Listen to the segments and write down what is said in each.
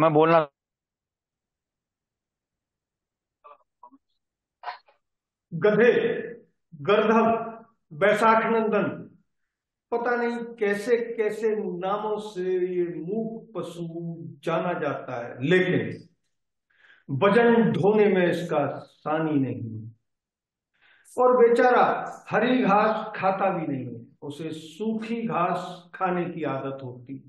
मैं बोलना। गधे, गर्दभ, बैसाख नंदन, पता नहीं कैसे कैसे नामों से ये मूक पशु जाना जाता है, लेकिन वजन ढोने में इसका सानी नहीं। और बेचारा हरी घास खाता भी नहीं है, उसे सूखी घास खाने की आदत होती है।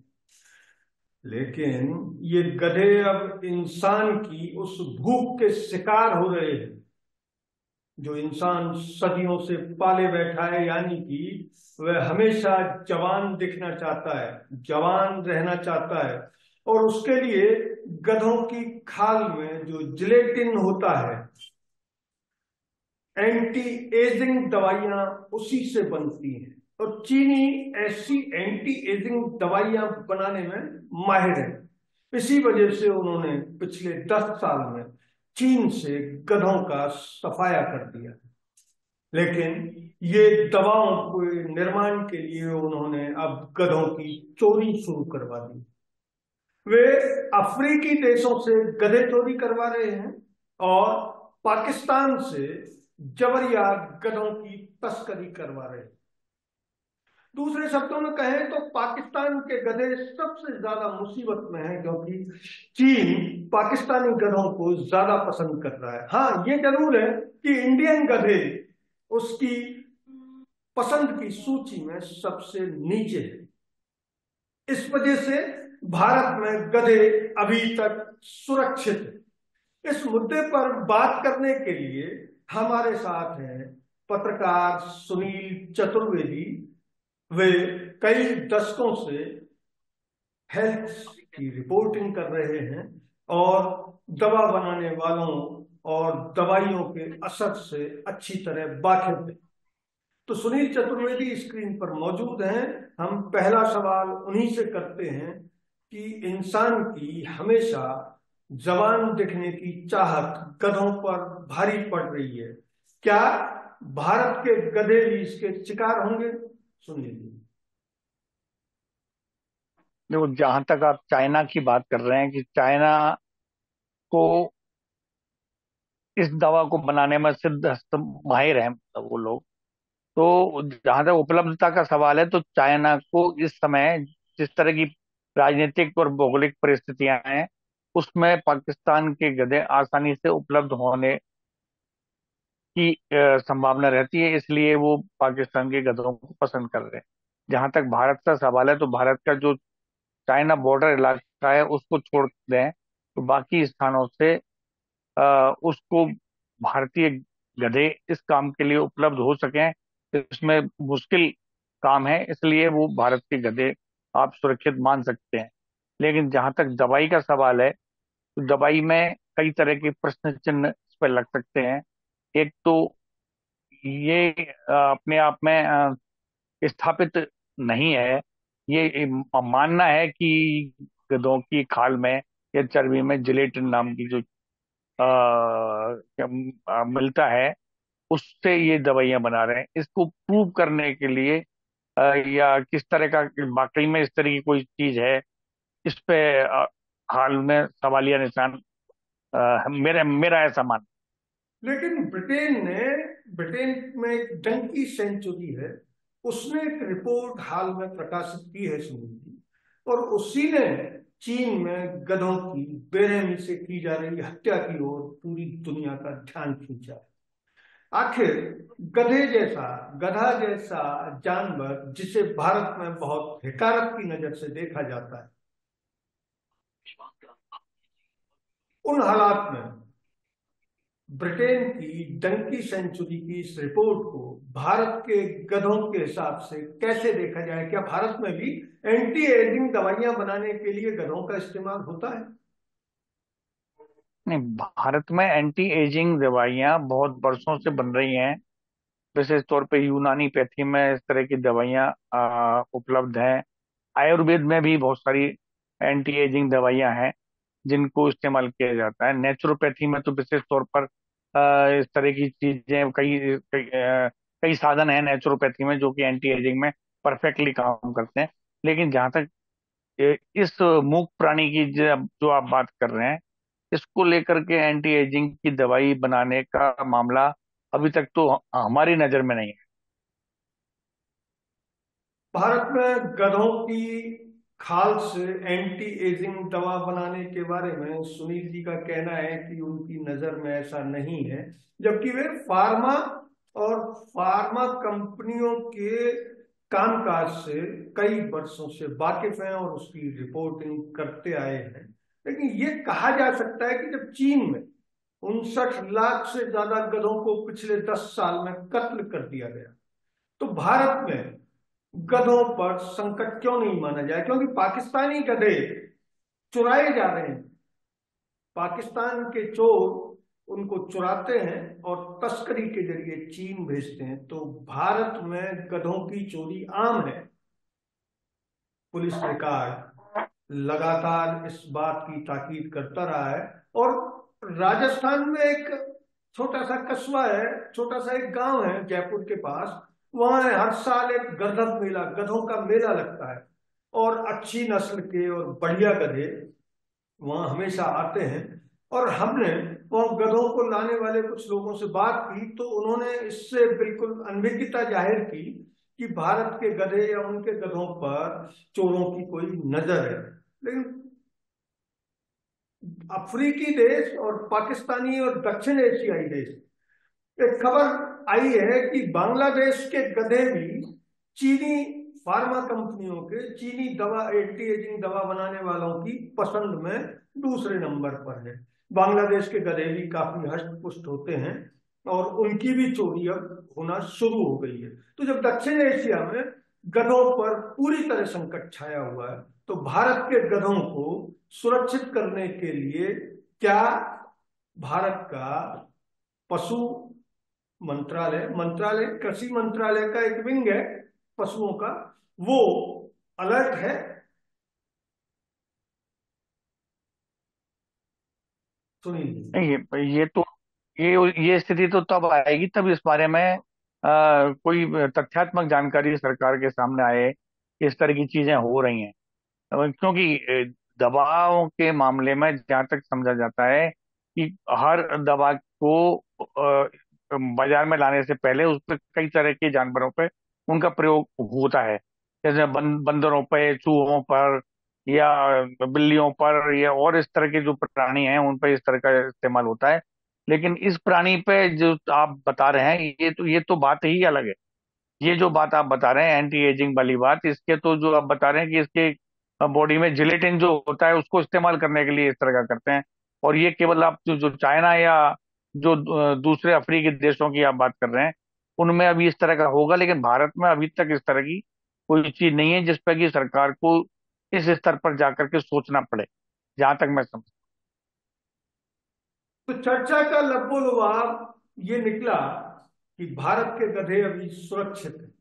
लेकिन ये गधे अब इंसान की उस भूख के शिकार हो रहे हैं जो इंसान सदियों से पाले बैठा है, यानी कि वह हमेशा जवान दिखना चाहता है, जवान रहना चाहता है। और उसके लिए गधों की खाल में जो जिलेटिन होता है, एंटी एजिंग दवाइयां उसी से बनती हैं। और चीनी ऐसी एंटी एजिंग दवाइयां बनाने में माहिर है। इसी वजह से उन्होंने पिछले 10 साल में चीन से गधों का सफाया कर दिया। लेकिन ये दवाओं के निर्माण के लिए उन्होंने अब गधों की चोरी शुरू करवा दी। वे अफ्रीकी देशों से गधे चोरी करवा रहे हैं और पाकिस्तान से जबरिया गधों की तस्करी करवा रहे हैं। दूसरे शब्दों में कहें तो पाकिस्तान के गधे सबसे ज्यादा मुसीबत में हैं, क्योंकि चीन पाकिस्तानी गधों को ज्यादा पसंद कर रहा है। हाँ, ये जरूर है कि इंडियन गधे उसकी पसंद की सूची में सबसे नीचे है। इस वजह से भारत में गधे अभी तक सुरक्षित है। इस मुद्दे पर बात करने के लिए हमारे साथ हैं पत्रकार सुनील चतुर्वेदी। वे कई दशकों से हेल्थ की रिपोर्टिंग कर रहे हैं और दवा बनाने वालों और दवाइयों के असर से अच्छी तरह वाकिफ हैं। तो सुनील चतुर्वेदी स्क्रीन पर मौजूद हैं। हम पहला सवाल उन्हीं से करते हैं कि इंसान की हमेशा जवान दिखने की चाहत गधों पर भारी पड़ रही है। क्या भारत के गधे भी इसके शिकार होंगे? सुनील जी। देखो, जहां तक आप चाइना की बात कर रहे हैं कि चाइना को इस दवा को बनाने में सिद्ध हस्त माहिर हैं, मतलब वो लोग। तो जहां तक उपलब्धता का सवाल है, तो चाइना को इस समय जिस तरह की राजनीतिक और भौगोलिक परिस्थितियां हैं, उसमें पाकिस्तान के गधे आसानी से उपलब्ध होने की संभावना रहती है, इसलिए वो पाकिस्तान के गधों को पसंद कर रहे हैं। जहां तक भारत का सवाल है, तो भारत का जो चाइना बॉर्डर इलाका है उसको छोड़ दें, तो बाकी स्थानों से उसको भारतीय गधे इस काम के लिए उपलब्ध हो सकें, इसमें मुश्किल काम है, इसलिए वो भारत के गधे आप सुरक्षित मान सकते हैं। लेकिन जहां तक दवाई का सवाल है, तो दवाई में कई तरह के प्रश्न चिन्ह इस पर लग सकते हैं। एक तो ये अपने आप में स्थापित नहीं है। ये मानना है कि गधों की खाल में या चर्बी में जिलेटिन नाम की जो मिलता है, उससे ये दवाइयां बना रहे हैं। इसको प्रूव करने के लिए या किस तरह का वाकई में इस तरह की कोई चीज है, इस पे हाल में सवालिया निशान मेरा मेरा ऐसा मानना। लेकिन ब्रिटेन में एक डंकी सेंचुरी है, उसने एक रिपोर्ट हाल में प्रकाशित की है सुनील जी। और उसी ने चीन में गधों की बेरहमी से की जा रही हत्या की ओर पूरी दुनिया का ध्यान खींचा है। आखिर गधा जैसा जानवर जिसे भारत में बहुत हिकारत की नजर से देखा जाता है, उन हालात में ब्रिटेन की डंकी सेंचुरी की इस रिपोर्ट को भारत के गधों के हिसाब से कैसे देखा जाए? क्या भारत में भी एंटी एजिंग दवाइयां बनाने के लिए गधों का इस्तेमाल होता है? नहीं, भारत में एंटी एजिंग दवाइयां बहुत वर्षों से बन रही हैं। विशेष तौर पे यूनानी पैथी में इस तरह की दवाइयां उपलब्ध हैं। आयुर्वेद में भी बहुत सारी एंटी एजिंग दवाइयां हैं जिनको इस्तेमाल किया जाता है। नेचुरोपैथी में तो विशेष तौर पर इस तरह की चीजें कई साधन हैं नेचुरोपैथी में जो कि एंटी एजिंग में परफेक्टली काम करते हैं। लेकिन जहाँ तक इस मूक प्राणी की जो आप बात कर रहे हैं, इसको लेकर के एंटी एजिंग की दवाई बनाने का मामला अभी तक तो हमारी नजर में नहीं है। भारत में गधों की खाल से एंटी एजिंग दवा बनाने के बारे में सुनील जी का कहना है कि उनकी नजर में ऐसा नहीं है, जबकि वे फार्मा और फार्मा कंपनियों के कामकाज से कई वर्षों से वाकिफ हैं और उसकी रिपोर्टिंग करते आए हैं। लेकिन ये कहा जा सकता है कि जब चीन में 59 लाख से ज्यादा गधों को पिछले 10 साल में कत्ल कर दिया गया, तो भारत में गधों पर संकट क्यों नहीं माना जाए? क्योंकि पाकिस्तानी गधे चुराए जा रहे हैं, पाकिस्तान के चोर उनको चुराते हैं और तस्करी के जरिए चीन भेजते हैं। तो भारत में गधों की चोरी आम है। पुलिस रिकॉर्ड लगातार इस बात की ताकीद करता रहा है। और राजस्थान में एक छोटा सा कस्बा है, छोटा सा एक गांव है जयपुर के पास, वहां हर साल एक गधक मेला, गधों का मेला लगता है और अच्छी नस्ल के और बढ़िया गधे वहां हमेशा आते हैं। और हमने वहां गधों को लाने वाले कुछ लोगों से बात की तो उन्होंने इससे बिल्कुल अनभिज्ञता जाहिर की कि भारत के गधे या उनके गधों पर चोरों की कोई नजर है। लेकिन अफ्रीकी देश और पाकिस्तानी और दक्षिण एशियाई देश, एक खबर आई है कि बांग्लादेश के गधे भी चीनी फार्मा कंपनियों के, चीनी दवा, एंटी एजिंग दवा बनाने वालों की पसंद में दूसरे नंबर पर है। बांग्लादेश के गधे भी काफी हष्ट पुष्ट होते हैं और उनकी भी चोरी अब होना शुरू हो गई है। तो जब दक्षिण एशिया में गधों पर पूरी तरह संकट छाया हुआ है, तो भारत के गधों को सुरक्षित करने के लिए क्या भारत का पशु मंत्रालय, कृषि मंत्रालय का एक विंग है पशुओं का, वो अलर्ट है? सुनील। नहीं, ये तो ये ये स्थिति तो तब आएगी तब इस बारे में कोई तथ्यात्मक जानकारी सरकार के सामने आए कि इस तरह की चीजें हो रही हैं। क्योंकि दवाओं के मामले में जहाँ तक समझा जाता है कि हर दवा को बाजार में लाने से पहले उस पर कई तरह के जानवरों पे उनका प्रयोग होता है। जैसे बंदरों पे, चूहों पर, या बिल्लियों पर, या और इस तरह के जो प्राणी हैं उन पर इस तरह का इस्तेमाल होता है। लेकिन इस प्राणी पे जो आप बता रहे हैं, ये तो बात ही अलग है। ये जो बात आप बता रहे हैं एंटी एजिंग वाली बात, इसके तो जो आप बता रहे हैं कि इसके बॉडी में जिलेटिन जो होता है उसको इस्तेमाल करने के लिए इस तरह का करते हैं। और ये केवल आप जो जो चाइना या जो दूसरे अफ्रीकी देशों की आप बात कर रहे हैं उनमें अभी इस तरह का होगा, लेकिन भारत में अभी तक इस तरह की कोई चीज नहीं है जिस पर कि सरकार को इस स्तर पर जाकर के सोचना पड़े, जहां तक मैं समझ। तो चर्चा का लब्बो-लुभाव ये निकला कि भारत के गधे अभी सुरक्षित हैं।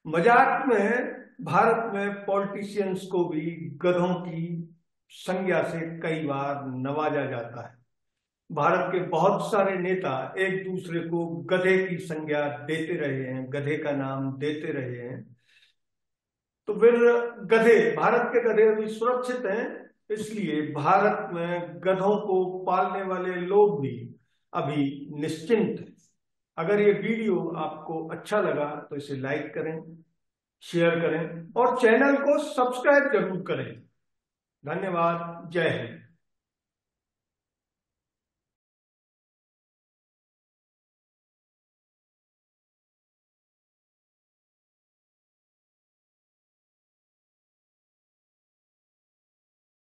मजाक में भारत में पॉलिटिशियंस को भी गधों की संज्ञा से कई बार नवाजा जाता है। भारत के बहुत सारे नेता एक दूसरे को गधे की संज्ञा देते रहे हैं, गधे का नाम देते रहे हैं। तो फिर गधे, भारत के गधे अभी सुरक्षित हैं, इसलिए भारत में गधों को पालने वाले लोग भी अभी निश्चिंत हैं। अगर ये वीडियो आपको अच्छा लगा तो इसे लाइक करें, शेयर करें और चैनल को सब्सक्राइब जरूर करें। धन्यवाद। जय हिंद।